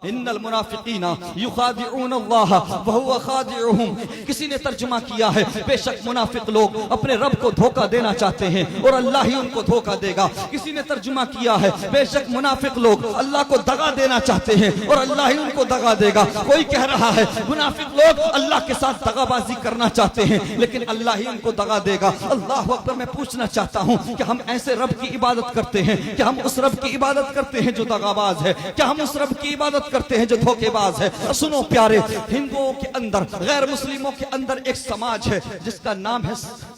इन्नल मुनाफिकीना युखादिऊन अल्लाह व हुवा खादिउहुम। किसी ने तर्जुमा किया है बेशक मुनाफिक लोग अपने रब को धोखा देना चाहते हैं और अल्लाह ही उनको धोखा देगा। किसी ने तर्जुमा किया है बेशक मुनाफिक लोग अल्लाह को दगा देना चाहते हैं और अल्लाह ही उनको दगा देगा। कोई कह रहा है मुनाफिक लोग अल्लाह के साथ दगाबाजी करना चाहते हैं लेकिन अल्लाह ही उनको दगा देगा। अल्लाह अकबर। मैं पूछना चाहता हूं कि हम ऐसे रब की इबादत करते हैं, क्या हम उस रब की इबादत करते हैं जो दगाबाज है? क्या हम उस रब की इबादत करते हैं जो धोखेबाज है? सुनो प्यारे, हिंदुओं के अंदर, गैर मुस्लिमों के अंदर एक समाज है जिसका नाम है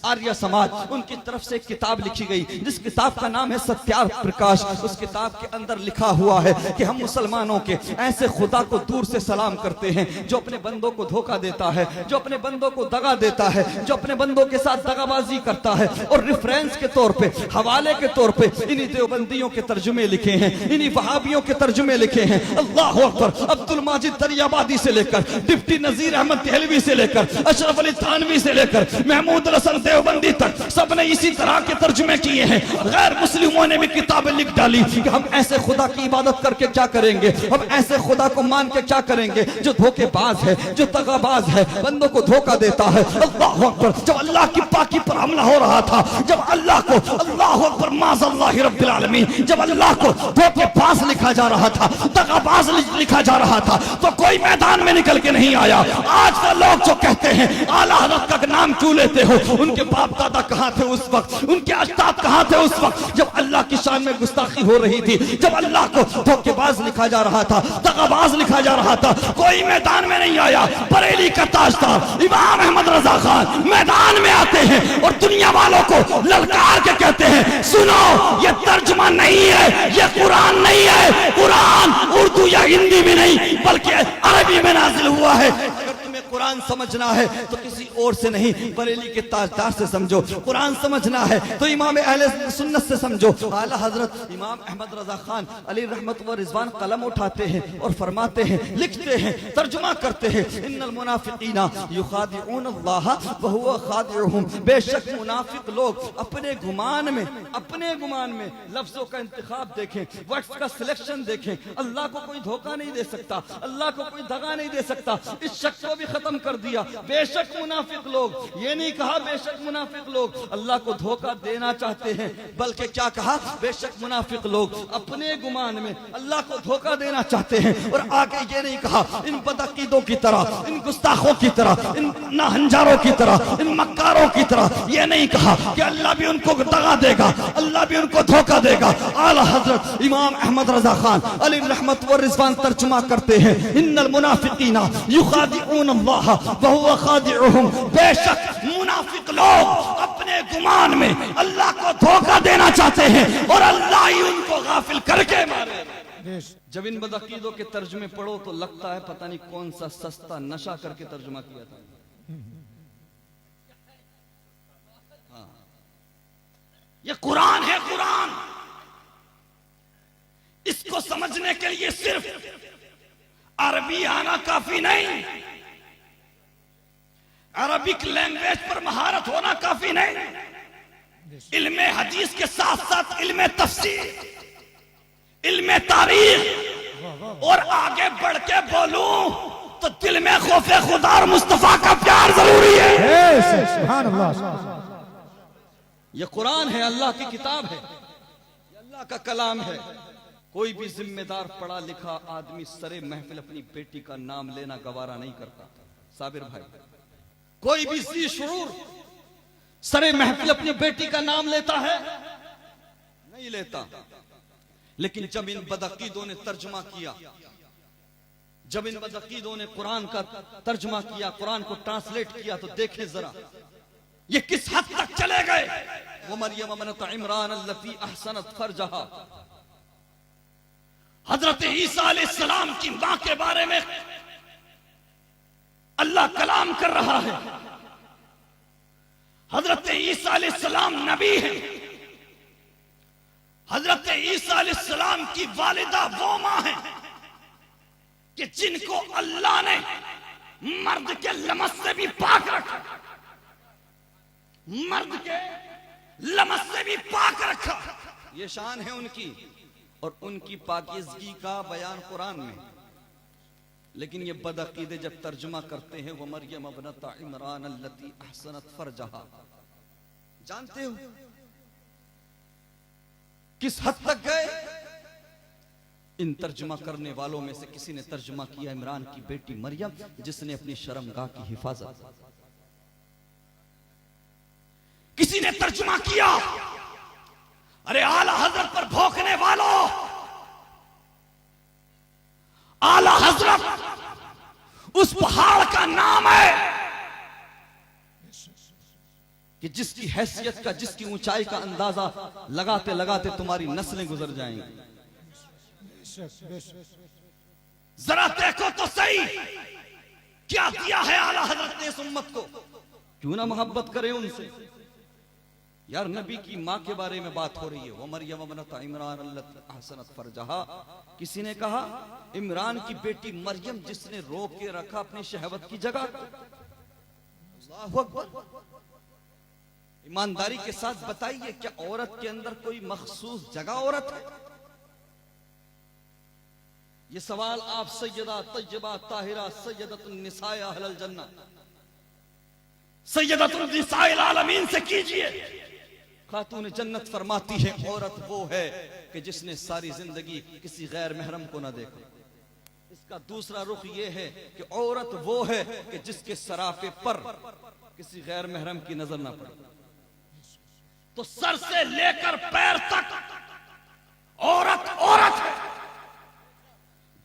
आर्य समाज। उनकी तरफ से एक किताब लिखी गई जिस किताब का नाम है सत्यार्थ प्रकाश। उस किताब के अंदर लिखा हुआ है कि हम मुसलमानों के ऐसे खुदा को दूर से सलाम करते हैं जो अपने बंदों को धोखा देता है, जो अपने बंदों को दगा देता है, जो अपने बंदों के साथ दगाबाजी करता है। और रेफरेंस के तौर पे, हवाले के तौर पे इन्हीं देवबंदियों के तर्जुमे लिखे हैं, इन्हीं वहाबियों के तर्जुमे लिखे हैं। अल्लाह अकबर। अब्दुल माजिद दरियाबादी से लेकर डिप्टी नजीर अहमद देहलवी से लेकर अशरफ अली थानवी से लेकर महमूद हसन देवबंदी तक सबने इसी तरह के तर्जुमे किए हैं। गैर मुस्लिमों ने भी किताबें लिख डाली कि हम ऐसे खुदा की इबादत करके क्या करेंगे, हम ऐसे खुदा को मान के क्या करेंगे जो धोखेबाज है, जो दगाबाज है, बंदों को धोखा देता है। अल्लाह अकबर। जब अल्लाह की पाकी पर हमला हो रहा था, जब अल्लाह को, अल्लाह अकबर माज़अल्लाहि रब्बिल आलमीन, जब अल्लाह को धोखेबाज लिखा जा रहा था, दगाबाज लिखा जा रहा था, तो कोई मैदान में निकल के नहीं आया। आज का लोग जो कहते हैं आला हज़रत का नाम क्यों लेते हो, उनके बाप दादा कहां थे उस वक्त, उनके अजदाद कहां थे उस वक्त जब अल्लाह की शान में गुस्ताखी हो रही थी, जब अल्लाह को धोखेबाज लिखा जा रहा था, दगाबाज लिखा जा रहा था। कोई मैदान में नहीं आया। बरेली का ताजदार इमाम अहमद रजा खान मैदान में आते हैं और दुनिया वालों को ललकार के कहते हैं सुनो ये तर्जुमा नहीं है, ये कुरान नहीं है, कुरान उर्दू या हिंदी में नहीं बल्कि अरबी में नाजिल हुआ है। कुरान समझना है तो किसी और से नहीं, बरेली के ताजदार से समझो। कुरान समझना है तो इमाम अहले सुन्नत से समझो। आला हजरत इमाम अहमद रजा खान अली रहमत व रिजवान कलम उठाते हैं और फरमाते हैं, लिखते हैं, तर्जुमा करते हैं, इन्नल मुनाफिकीना युखादिऊन अल्लाह व हुवा खादिउहुम। बेशक मुनाफिक लोग अपने गुमान में लफ्जों का इंतखाब देखें, वर्ड्स का सिलेक्शन देखें। अल्लाह को कोई धोखा नहीं दे सकता, अल्लाह को कोई दगा नहीं दे सकता। इस शक को भी खत्म कर दिया। बेशक मुनाफिक लोग, ये नहीं कहा बेशक मुनाफिक लोग अल्लाह को धोखा देना चाहते हैं, बल्कि क्या कहा, बेशक मुनाफिक लोग अपने गुमान में अल्लाह को धोखा देना चाहते हैं। और आगे ये नहीं कहा इन बदअकीदों की तरह, इन गुस्ताखों की तरह, इन नाहंजारों की तरह, इन मक्कारों की तरह ये नहीं कहा कि अल्लाह भी उनको दगा देगा, अल्लाह भी उनको धोखा देगा। आला हजरत इमाम अहमद रजा खान अली रहमत व रिजवान तर्जुमा करते हैं, इन्नल मुनाफिकीना युखादिऊन अल्लाह व हुवा खादिउहुम। बेशक मुनाफिक लोग अपने गुमान में अल्लाह को धोखा देना चाहते हैं और अल्लाह ही उनको गाफिल करके मारे। जब इन बदअकीदों के तर्जुमे पढ़ो तो लगता है पता नहीं कौन सा सस्ता नशा करके तर्जुमा किया था। हाँ। ये कुरान है, कुरान। इसको समझने के लिए सिर्फ अरबी आना काफी नहीं, अरबिक लैंग्वेज पर महारत होना काफी नहीं, इल्मे हदीस के साथ साथ इल्मे तफसीर, इल्मे तारीख और आगे बढ़ के बोलूं तो दिल में खौफे खुदा और मुस्तफा का प्यार जरूरी है। सुभान अल्लाह। ये कुरान है, अल्लाह की किताब है, अल्लाह का कलाम है। कोई भी जिम्मेदार पढ़ा लिखा आदमी सरे महफिल अपनी बेटी का नाम लेना गवारा नहीं करता। साबिर भाई, कोई भी ज़ी शुरूर सरे महफिल अपनी बेटी का नाम लेता है? नहीं लेता। लेकिन जब इन बदअकीदों ने तर्जुमा किया, जब इन बदअकीदों ने कुरान का तर्जुमा किया, कुरान को ट्रांसलेट किया, तो देखें जरा ये किस हद तक चले गए। वो मरियम इब्नत इमरान अल्लती अहसनत फरजहा, हजरत ईसा अलैहिस्सलाम की मां के बारे में अल्लाह कलाम कर रहा है। हजरत ईसा अलैहिस्सलाम नबी है। हजरत ईसा अलैहिस्सलाम की वालिदा वो मां है कि जिनको अल्लाह ने मर्द के लमस से भी पाक रखा, मर्द के लमस से भी पाक रखा। ये शान है उनकी, और उनकी पाकीज़गी का बयान कुरान में। लेकिन ये बदअकीदे जब तर्जुमा करते हैं वो मरियम इब्नत इमरान अल्लती अहसनत फरजहा, जानते हो किस हद तक गए? इन तर्जुमा करने वालों में से किसी ने तर्जुमा किया इमरान की बेटी मरियम जिसने अपनी शर्मगाह की हिफाजत। किसी ने तर्जुमा किया अरे आला हजरत पर भौंकने वालों, आला हजरत उस पहाड़ का नाम है कि जिसकी हैसियत का, जिसकी ऊंचाई का अंदाजा लगाते लगाते तुम्हारी नस्लें गुजर जाएंगी। जरा देखो तो सही क्या दिया है आला हजरत ने इस उम्मत को। क्यों ना मोहब्बत करें उनसे यार। नबी की माँ के बारे में बात हो रही है, वो मरियम इब्नत इमरान अल्लती अहसनत फरजहा। किसी ने कहा इमरान की बेटी मरियम जिसने रोक के रखा अपनी शहवत की जगह। अल्लाहु अकबर। ईमानदारी के साथ बताइए क्या औरत के अंदर कोई मखसूस जगह औरत है? ये सवाल आप सैयदा तय्यबा ताहिरा सैयदतुन निसाए अहलल जन्नह, सैयदतुन निसाए आलमीन से कीजिए। खातून जन्नत फरमाती है औरत वो है कि जिसने सारी जिंदगी किसी गैर महरम को ना देखा। इसका दूसरा रुख ये है कि औरत वो है कि जिसके सराफे पर किसी गैर महरम की नजर ना पड़े। तो सर से लेकर पैर तक औरत औरत है,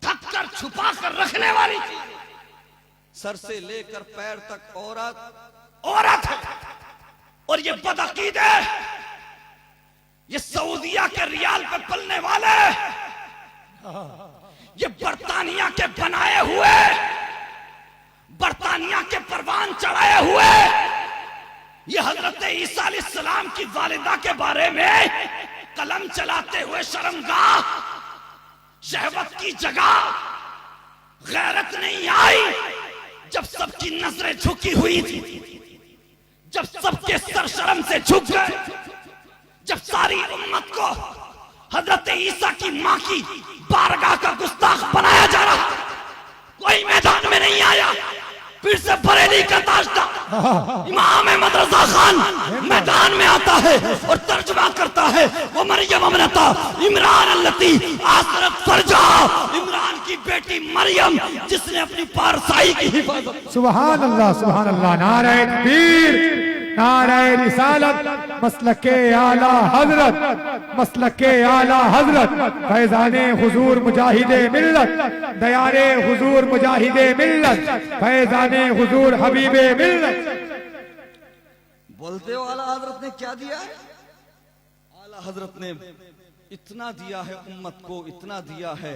ढककर छुपा कर रखने वाली चीज। सर से लेकर पैर तक औरत औरत है। और ये बदअकीदे, ये सऊदिया के रियाल पे पलने वाले, ये बर्तानिया के बनाए हुए, बर्तानिया के परवान चढ़ाए हुए, ये हजरत ईसा अलैहिस्सलाम की वालिदा के बारे में कलम चलाते हुए शर्मगाह, शहवत की जगह गैरत नहीं आई जब सबकी नजरें झुकी हुई थी, जब सबके सर शर्म से झुक गए, जब सारी उम्मत को हजरत ईसा की मां की बारगाह का गुस्ताख बनाया जा रहा। कोई मैदान में नहीं आया। फिर से बरेली का ताजदा इमाम मदरसा खान मैदान में आता है और तर्जुमा करता है वो मरियम इब्नत इमरान अल्लती अहसनत फरजहा, इमरान की बेटी मरियम जिसने अपनी पारसाई की हिफाजत। सुभान अल्लाह, नारे तकबीर, नारे रिसालत, मसलके आला हजरत, मसलके आला हजरत, फैजाने हुजूर मुजाहिदे मिल्लत, दयारे हुजूर मुजाहिदे मिल्लत, फैजाने हुजूर हबीबे मिल्लत। बोलते हो आला हजरत ने क्या दिया है? आला हजरत ने इतना दिया है उम्मत को, इतना दिया है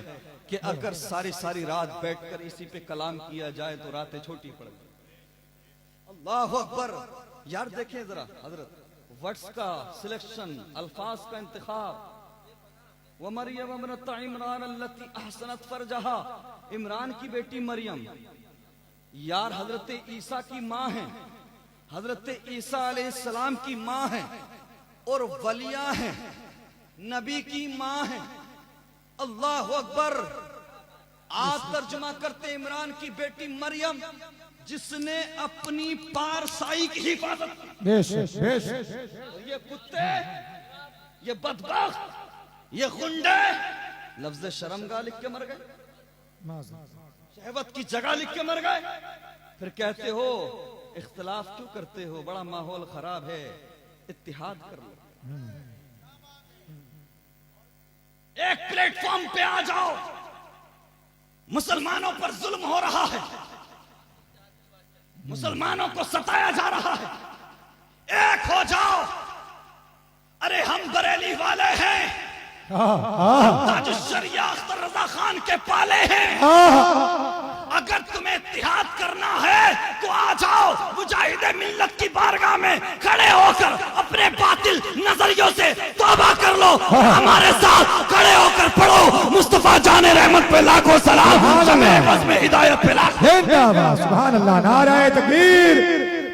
कि अगर सारी सारी रात बैठकर इसी पे कलाम किया जाए तो रातें छोटी पड़ गई। अल्लाहु अकबर। यार देखें जरा हजरत, वर्ड्स का सिलेक्शन, अल्फाज का इंतखाब। वो मरियम इब्नत इमरान अल्लती अहसनत फरजहा, इमरान की बेटी मरियम यार हजरत ईसा की माँ है, हजरत ईसा अलैहिस्सलाम की माँ है और वलिया है, नबी की माँ है। अल्लाहु अकबर। आप तर्जुमा करते इमरान की बेटी मरियम जिसने अपनी पारसाई की हिफाजत की। ये कुत्ते, ये बदबख्त, ये गुंडे लफ्ज शर्मगाह लिख के मर गए, शहवत की जगह लिख के मर गए। फिर कहते हो इख्तिलाफ क्यों करते हो, बड़ा माहौल खराब है, इत्तिहाद कर लो। एक प्लेटफॉर्म पे आ जाओ। मुसलमानों पर जुल्म हो रहा है, मुसलमानों को सताया जा रहा है, एक हो जाओ। अरे हम बरेली वाले हैं, ताज शरिया अख्तर रजा खान के पाले हैं। अगर तुम्हें इत्तिहाद करना है तो आ जाओ, मुजाहिदे मिल्लत की बारगाह में खड़े होकर अपने बातिल नजरियों से तौबा कर लो। हमारे साथ खड़े होकर पढ़ो मुस्तफा जाने रहमत पे लाखों सलाम, शमे बज़्म में हिदायत पे लाखों। सुभान अल्लाह, नारे तकबीर,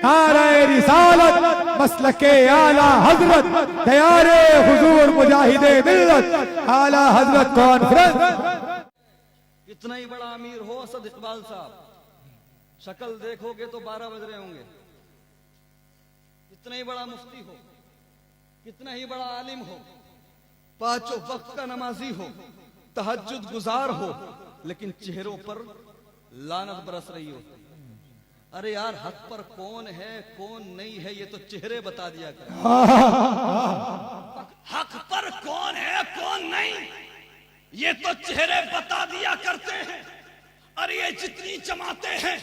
नारे रिसालत, मसलके आला हजरत, दयारे हुजूर मुजाहिदे मिल्लत, आला हजरत कॉन्फ्रेंस। कितना ही बड़ा अमीर हो असद इकबाल साहब, शक्ल देखोगे तो 12 बज रहे होंगे। कितना ही बड़ा मुफ्ती हो, कितना ही बड़ा आलिम हो, पांचों वक्त का नमाजी हो, तहज्जुद गुजार हो, लेकिन चेहरों पर लानत बरस रही हो। अरे यार, हक पर कौन है कौन नहीं है ये तो चेहरे बता दिया कर। हक पर कौन है कौन नहीं ये तो चेहरे बता दिया करते हैं। अरे ये जितनी जमाते हैं,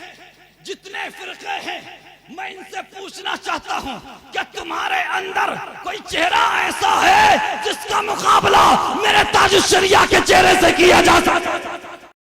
जितने फिरके हैं, मैं इनसे पूछना चाहता हूं क्या तुम्हारे अंदर कोई चेहरा ऐसा है जिसका मुकाबला मेरे ताजुश शरिया के चेहरे से किया जा सकता है?